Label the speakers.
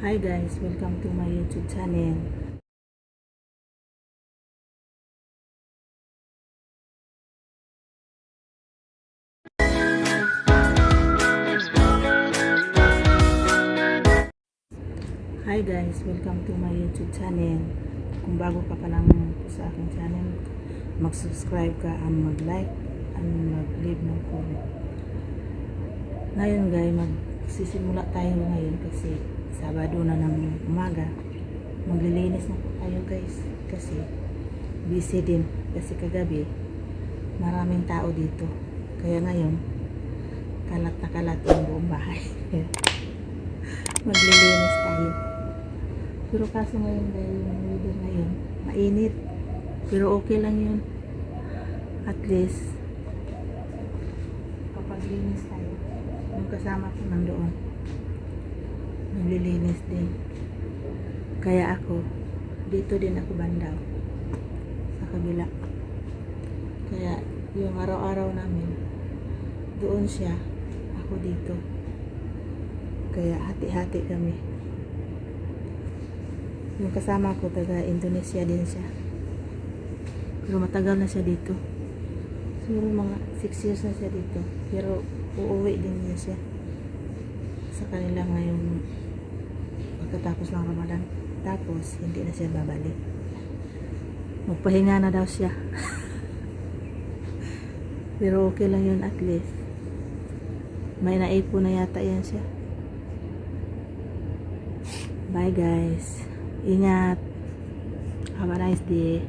Speaker 1: Hi guys, welcome to my YouTube channel. Hi guys, welcome to my YouTube channel. Kung bago ka pa lang sa aking channel, mag-subscribe ka and mag-like and mag-leave ng comment. Ngayon guys, magsisimula tayo ngayon kasi Sabado na ng umaga. Maglilinis na po tayo guys kasi busy din kasi kagabi maraming tao dito. Kaya ngayon kalat na kalat yung buong bahay. Maglilinis tayo. Pero kaso ngayon dahil yung weather ngayon mainit. Pero okay lang yun. At least kapag linis tayo, yung kasama ko nandoon naglilinis din. Kaya ako dito din ako bandaw sa kabila. Kaya yung araw-araw namin doon siya, ako dito. Kaya hati-hati kami. Yung kasama ko taga Indonesia din siya, pero matagal na siya dito. Siguro mga 6 years na siya dito, pero uuwi din niya siya sa kanila ngayong pagkatapos ng Ramadan. Tapos hindi na siya babalik, magpahinga na daw siya. Pero okay lang yun, at least may naipon na yata yan siya. Bye guys, ingat, have a nice day.